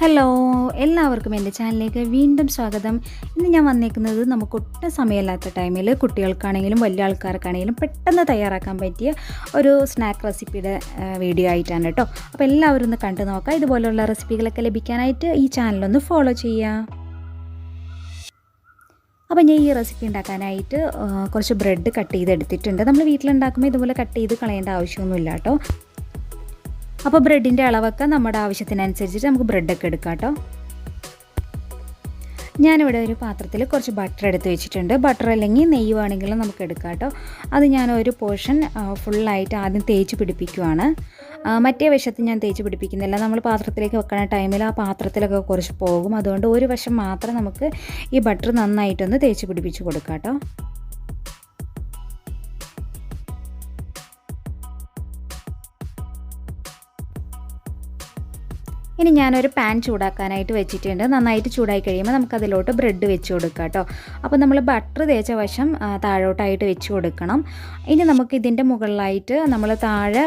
Hello, എല്ലാവർക്കും എൻ്റെ ചാനലിലേക്ക് വീണ്ടും സ്വാഗതം. ഇന്ന് ഞാൻ വന്നേക്കുന്നത് നമുക്ക് ഒട്ടും സമയമില്ലാത്ത ടൈമിൽ കുട്ടികൾക്കാണെങ്കിലും വലിയ ആൾക്കാർക്കാണെങ്കിലും പെട്ടെന്ന് തയ്യാറാക്കാൻ പറ്റിയ ഒരു സ്നാക്ക് റെസിപ്പിയുടെ വീഡിയോ ആയിട്ടാണ് കേട്ടോ. അപ്പോൾ എല്ലാവരും ഒന്ന് കണ്ടു നോക്കാം. ഇതുപോലുള്ള റെസിപ്പികളൊക്കെ ലഭിക്കാനായിട്ട് ഈ ചാനലൊന്ന് ഫോളോ ചെയ്യുക. അപ്പോൾ ഞാൻ ഈ റെസിപ്പി ഉണ്ടാക്കാനായിട്ട് കുറച്ച് ബ്രെഡ് കട്ട് ചെയ്തെടുത്തിട്ടുണ്ട്. നമ്മൾ വീട്ടിലുണ്ടാക്കുമ്പോൾ ഇതുപോലെ കട്ട് ചെയ്ത് കളയേണ്ട ആവശ്യമൊന്നുമില്ല കേട്ടോ. അപ്പോൾ ബ്രെഡിൻ്റെ അളവൊക്കെ നമ്മുടെ ആവശ്യത്തിനനുസരിച്ചിട്ട് നമുക്ക് ബ്രെഡൊക്കെ എടുക്കാം കേട്ടോ. ഞാനിവിടെ ഒരു പാത്രത്തിൽ കുറച്ച് ബട്ടർ എടുത്ത് വെച്ചിട്ടുണ്ട്. ബട്ടർ അല്ലെങ്കിൽ നെയ്യ് വേണമെങ്കിലും നമുക്ക് എടുക്കാം കേട്ടോ. അത് ഞാനൊരു പോർഷൻ ഫുള്ളായിട്ട് ആദ്യം തേച്ച് പിടിപ്പിക്കുവാണ്. മറ്റേ വശത്ത് ഞാൻ തേച്ച് പിടിപ്പിക്കുന്നില്ല. നമ്മൾ പാത്രത്തിലേക്ക് വെക്കുന്ന ടൈമിൽ ആ പാത്രത്തിലൊക്കെ കുറച്ച് പോകും. അതുകൊണ്ട് ഒരു വശം മാത്രം നമുക്ക് ഈ ബട്ടർ നന്നായിട്ടൊന്ന് തേച്ച് പിടിപ്പിച്ച് കൊടുക്കാം കേട്ടോ. ഇനി ഞാനൊരു പാൻ ചൂടാക്കാനായിട്ട് വെച്ചിട്ടുണ്ട്. നന്നായിട്ട് ചൂടായി കഴിയുമ്പോൾ നമുക്കതിലോട്ട് ബ്രെഡ് വെച്ച് കൊടുക്കാം കേട്ടോ. അപ്പോൾ നമ്മൾ ബട്ടർ തേച്ച വശം താഴോട്ടായിട്ട് വെച്ച് കൊടുക്കണം. ഇനി നമുക്ക് ഇതിൻ്റെ മുകളിലായിട്ട് നമ്മൾ താഴെ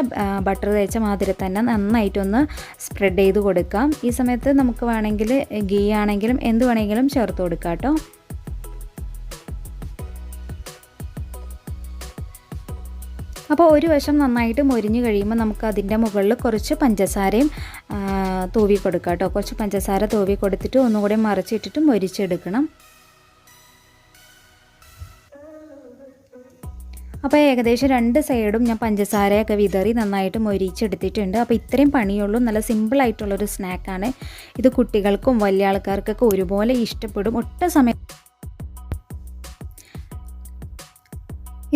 ബട്ടർ തേച്ച മാതിരി തന്നെ നന്നായിട്ടൊന്ന് സ്പ്രെഡ് ചെയ്ത് കൊടുക്കാം. ഈ സമയത്ത് നമുക്ക് വേണമെങ്കിൽ ഗീ ആണെങ്കിലും എന്ത് വേണമെങ്കിലും ചേർത്ത് കൊടുക്കാം കേട്ടോ. അപ്പോൾ ഒരു വശം നന്നായിട്ട് മൊരിഞ്ഞ് കഴിയുമ്പോൾ നമുക്ക് അതിൻ്റെ മുകളിൽ കുറച്ച് പഞ്ചസാരയും തൂവി കൊടുക്കാം കേട്ടോ. കുറച്ച് പഞ്ചസാര തൂവി കൊടുത്തിട്ട് ഒന്നുകൂടി മറിച്ചിട്ടിട്ട് മൊരിച്ചെടുക്കണം. അപ്പോൾ ഏകദേശം രണ്ട് സൈഡും ഞാൻ പഞ്ചസാരയൊക്കെ വിതറി നന്നായിട്ട് മൊരിച്ചെടുത്തിട്ടുണ്ട്. അപ്പോൾ ഇത്രയും പണിയുള്ളൂ. നല്ല സിമ്പിളായിട്ടുള്ളൊരു സ്നാക്കാണ് ഇത്. കുട്ടികൾക്കും വലിയ ആൾക്കാർക്കൊക്കെ ഒരുപോലെ ഇഷ്ടപ്പെടും. ഒട്ടും സമയം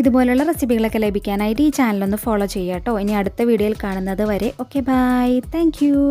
ഇതുപോലുള്ള റെസിപ്പികളൊക്കെ ലഭിക്കാനായിട്ട് ഈ ചാനലൊന്ന് ഫോളോ ചെയ്യാം കേട്ടോ. ഇനി അടുത്ത വീഡിയോയിൽ കാണുന്നത് വരെ ഓക്കെ, ബൈ, താങ്ക് യു.